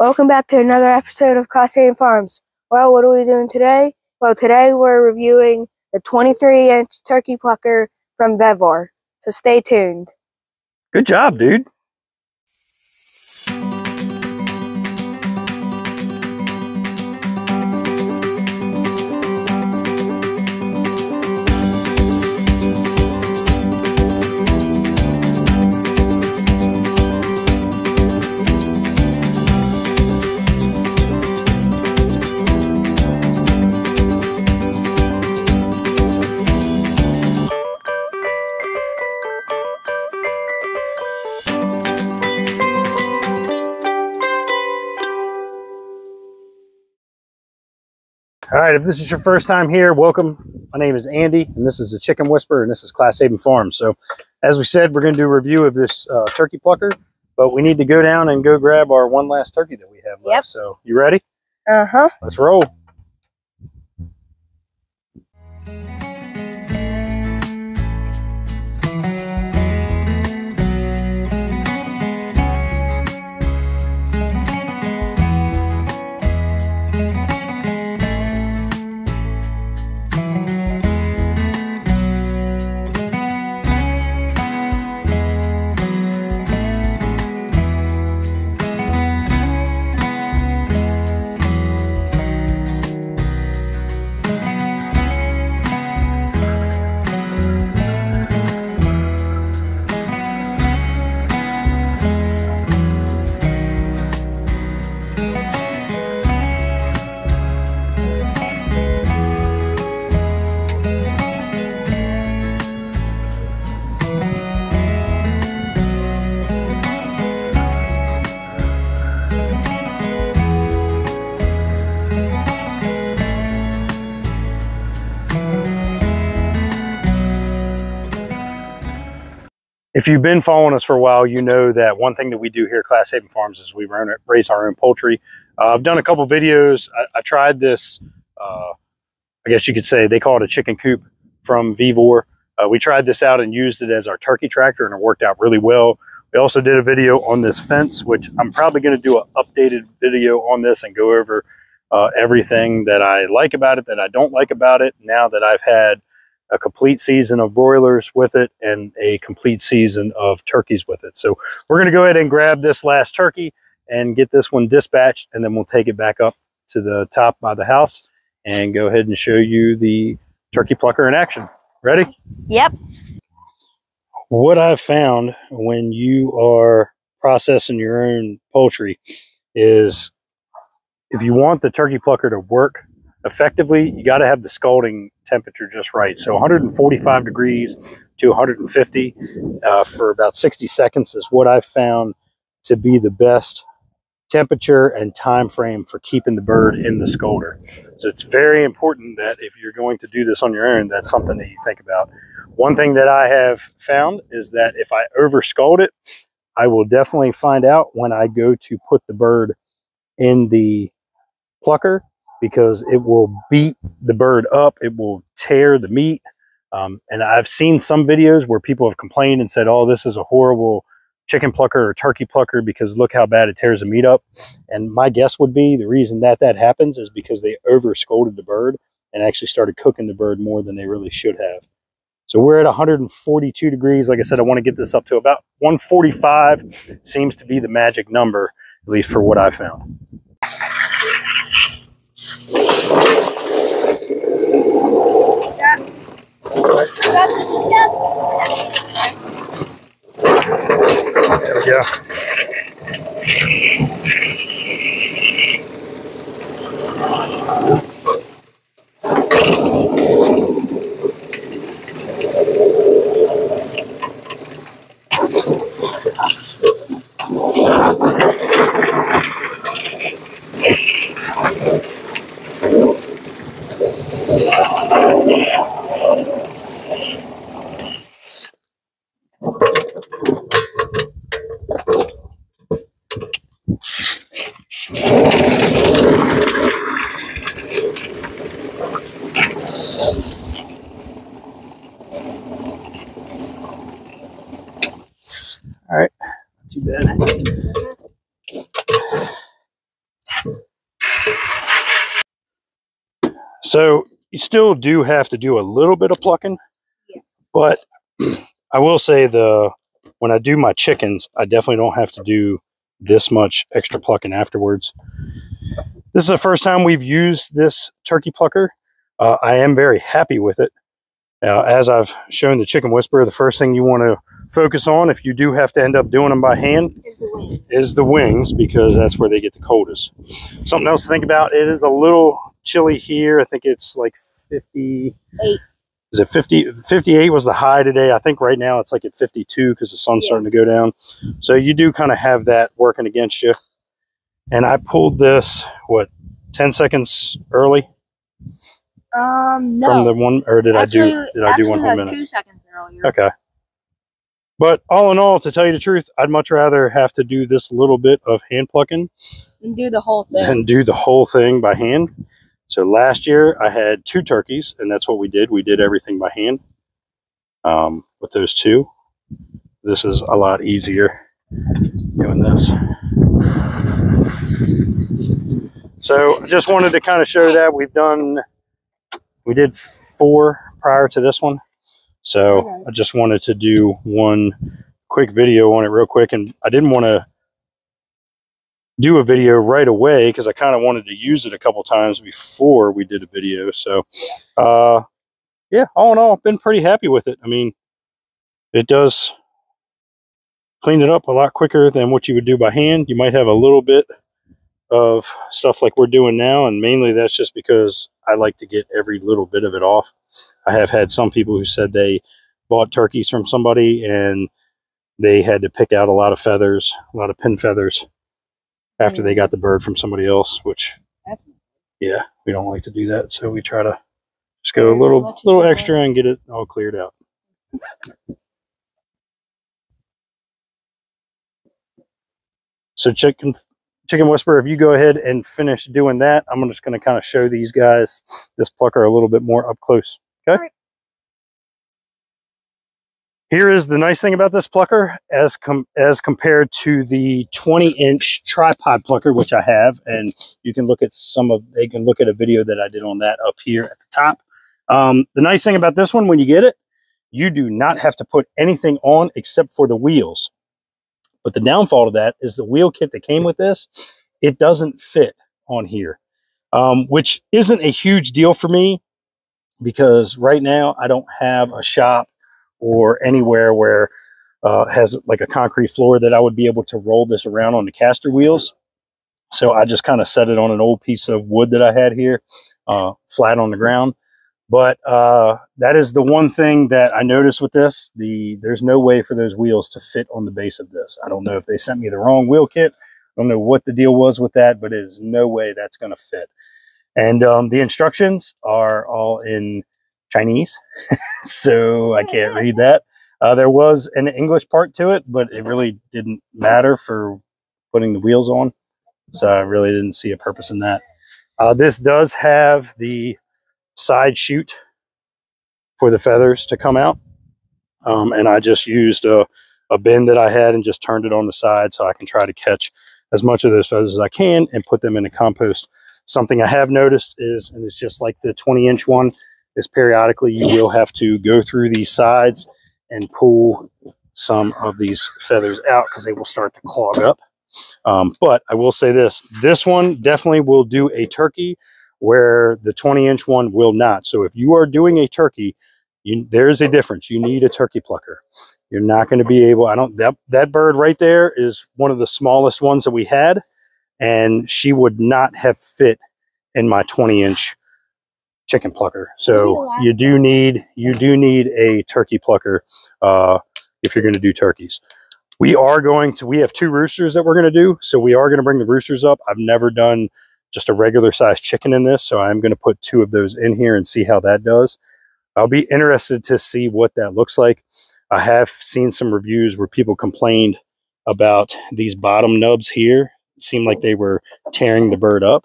Welcome back to another episode of Class A Farms. Well, what are we doing today? Well, today we're reviewing the 23-inch turkey plucker from VEVOR. So stay tuned. Good job, dude. All right, if this is your first time here, welcome. My name is Andy, and this is the Chicken Whisperer, and this is Class A Farms. So, as we said, we're going to do a review of this turkey plucker, but we need to go down and go grab our one last turkey that we have left. Yep. So, you ready? Uh-huh. Let's roll. If you've been following us for a while, you know that one thing that we do here at Class A Farms is we raise our own poultry. I've done a couple videos. I tried this, I guess you could say they call it a chicken coop from VEVOR. We tried this out and used it as our turkey tractor, and it worked out really well. We also did a video on this fence, which I'm probably going to do an updated video on this and go over everything that I like about it, that I don't like about it, now that I've had a complete season of broilers with it and a complete season of turkeys with it. So we're going to go ahead and grab this last turkey and get this one dispatched, and then we'll take it back up to the top by the house and go ahead and show you the turkey plucker in action. Ready? Yep. What I've found when you are processing your own poultry is if you want the turkey plucker to work effectively, you got to have the scalding temperature just right. So 145 degrees to 150 for about 60 seconds is what I've found to be the best temperature and time frame for keeping the bird in the scalder. So it's very important that if you're going to do this on your own, that's something that you think about. One thing that I have found is that if I over scald it, I will definitely find out when I go to put the bird in the plucker, because it will beat the bird up, it will tear the meat. And I've seen some videos where people have complained and said, oh, this is a horrible chicken plucker or turkey plucker because look how bad it tears the meat up. And my guess would be the reason that happens is because they over scalded the bird and actually started cooking the bird more than they really should have. So we're at 142 degrees. Like I said, I want to get this up to about 145. Seems to be the magic number, at least for what I found. There we go. So you still do have to do a little bit of plucking, but I will say when I do my chickens, I definitely don't have to do this much extra plucking afterwards. This is the first time we've used this turkey plucker. I am very happy with it. As I've shown the Chicken Whisperer, the first thing you want to focus on, if you do have to end up doing them by hand, is the wings, because that's where they get the coldest. Something else to think about, it is a little chilly here. I think it's like 58. Is it 50? 58 was the high today. I think right now it's like at 52 because the sun's starting to go down. So you do kind of have that working against you. And I pulled this, what, 10 seconds early? No. From the one, or did I do 1 whole minute? 2 seconds earlier. Okay. But all in all, to tell you the truth, I'd much rather have to do this little bit of hand plucking and do the whole thing. Than do the whole thing by hand. So last year I had 2 turkeys, and that's what we did. We did everything by hand with those 2. This is a lot easier doing this. So I just wanted to kind of show that we did 4 prior to this one. So I just wanted to do one quick video on it real quick. And I didn't want to do a video right away because I kind of wanted to use it a couple times before we did a video. So yeah, all in all, I've been pretty happy with it. I mean, it does clean it up a lot quicker than what you would do by hand. You might have a little bit of stuff like we're doing now, and mainly that's just because I like to get every little bit of it off. I have had some people who said they bought turkeys from somebody and they had to pick out a lot of feathers, a lot of pin feathers after they got the bird from somebody else, which yeah, we don't like to do that. So we try to just go a little extra and get it all cleared out. So Chicken Whisperer, if you go ahead and finish doing that, I'm just going to kind of show these guys this plucker a little bit more up close. Okay. Right. Here is the nice thing about this plucker as compared to the 20-inch tripod plucker, which I have, and you can look at they can look at a video that I did on that up here at the top. The nice thing about this one, when you get it, you do not have to put anything on except for the wheels. But the downfall to that is the wheel kit that came with this, it doesn't fit on here, which isn't a huge deal for me because right now I don't have a shop or anywhere where has like a concrete floor that I would be able to roll this around on the caster wheels. So I just kind of set it on an old piece of wood that I had here, flat on the ground. But that is the one thing that I noticed with this. There's no way for those wheels to fit on the base of this. I don't know if they sent me the wrong wheel kit. I don't know what the deal was with that, but it is no way that's going to fit. And the instructions are all in Chinese, so I can't read that. There was an English part to it, but it really didn't matter for putting the wheels on. So I really didn't see a purpose in that. This does have the side chute for the feathers to come out, and I just used a bin that I had and just turned it on the side so I can try to catch as much of those feathers as I can and put them in the compost. Something I have noticed is, and it's just like the 20-inch one, is periodically you will have to go through these sides and pull some of these feathers out because they will start to clog up. But I will say this one definitely will do a turkey where the 20-inch one will not. So if you are doing a turkey, there's a difference. You need a turkey plucker. You're not going to be able, that bird right there is one of the smallest ones that we had, and she would not have fit in my 20-inch chicken plucker. So you do need a turkey plucker if you're going to do turkeys. We have 2 roosters that we're going to do, so we are going to bring the roosters up. I've never done just a regular sized chicken in this, so I'm going to put 2 of those in here and see how that does. I'll be interested to see what that looks like. I have seen some reviews where people complained about these bottom nubs here. It seemed like they were tearing the bird up.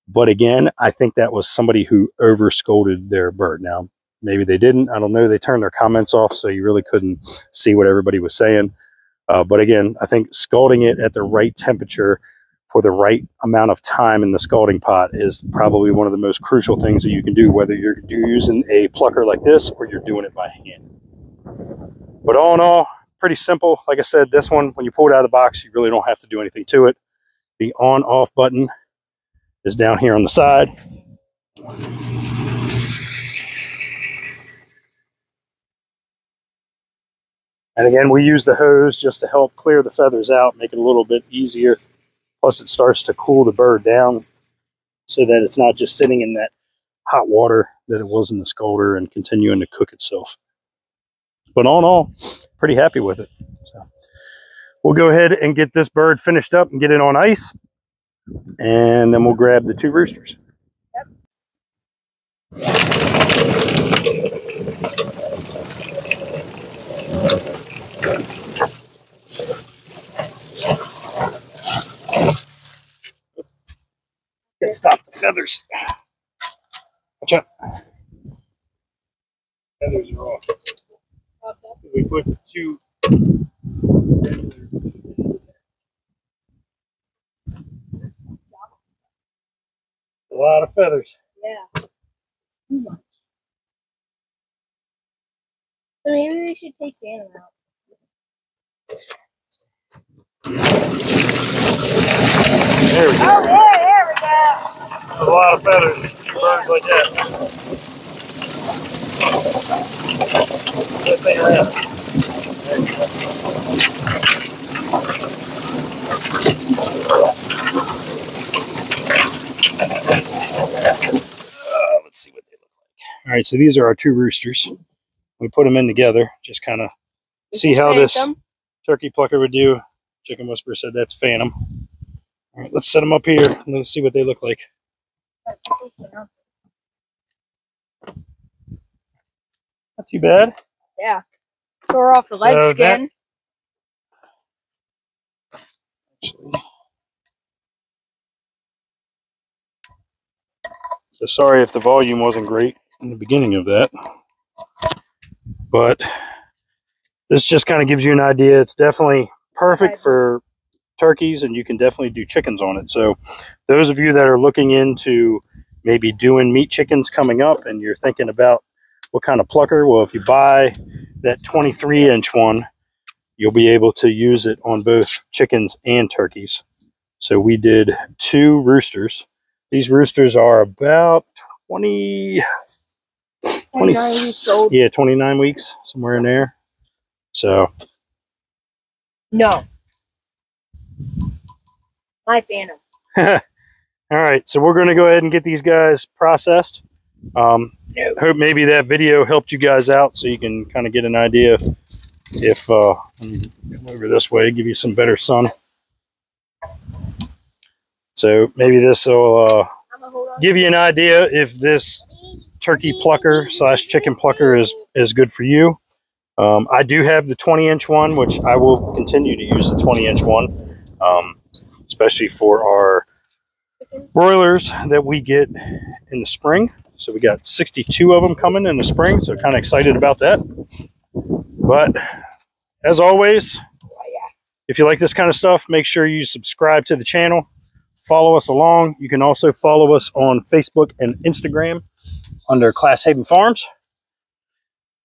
But again, I think that was somebody who over scolded their bird. Now, maybe they didn't. I don't know. They turned their comments off, so you really couldn't see what everybody was saying. But again, I think scalding it at the right temperature for the right amount of time in the scalding pot is probably one of the most crucial things that you can do, whether you're using a plucker like this or you're doing it by hand. But all in all, pretty simple. Like I said, this one, when you pull it out of the box, you really don't have to do anything to it. The on-off button is down here on the side. And again, we use the hose just to help clear the feathers out, make it a little bit easier. Plus, it starts to cool the bird down so that it's not just sitting in that hot water that it was in the scalder and continuing to cook itself. But all in all, pretty happy with it. So we'll go ahead and get this bird finished up and get it on ice. And then we'll grab the 2 roosters. Gotta stop the feathers. Watch out. Feathers are off. We put 2. A lot of feathers. Yeah. Too much. So maybe we should take the animal out. There we go. Oh, there we go. There's a lot of feathers. 2 birds like that. That thing around. There you go. Let's see what they look like. All right, so these are our 2 roosters. We put them in together, just kind of see how this turkey plucker would do. Chicken Whisperer said that's Phantom. All right, let's set them up here and let's see what they look like. Not too bad. Yeah. Tore off the leg skin. So sorry if the volume wasn't great in the beginning of that. But this just kind of gives you an idea. It's definitely perfect for turkeys, and you can definitely do chickens on it. So those of you that are looking into maybe doing meat chickens coming up and you're thinking about what kind of plucker, well, if you buy that 23-inch one, you'll be able to use it on both chickens and turkeys. So we did 2 roosters. These roosters are about 29 weeks old. Yeah, 29 weeks, somewhere in there. So. No. My Phantom. All right, so we're going to go ahead and get these guys processed. Hope maybe that video helped you guys out so you can kind of get an idea if, let me come over this way, give you some better sun. So maybe this will give you an idea if this turkey plucker / chicken plucker is good for you. I do have the 20-inch one, which I will continue to use the 20-inch one, especially for our broilers that we get in the spring. So we got 62 of them coming in the spring, so kind of excited about that. But as always, if you like this kind of stuff, make sure you subscribe to the channel. Follow us along. You can also follow us on Facebook and Instagram under Class Haven Farms.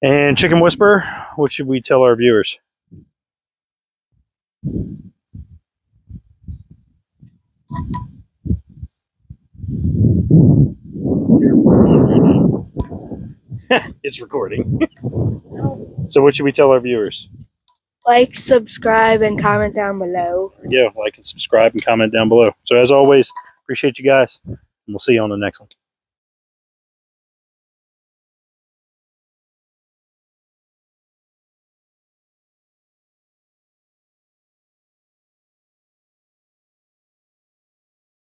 And Chicken Whisperer, what should we tell our viewers? It's recording. So what should we tell our viewers? Like, subscribe, and comment down below. Yeah, like and subscribe and comment down below. So as always, appreciate you guys, and we'll see you on the next one.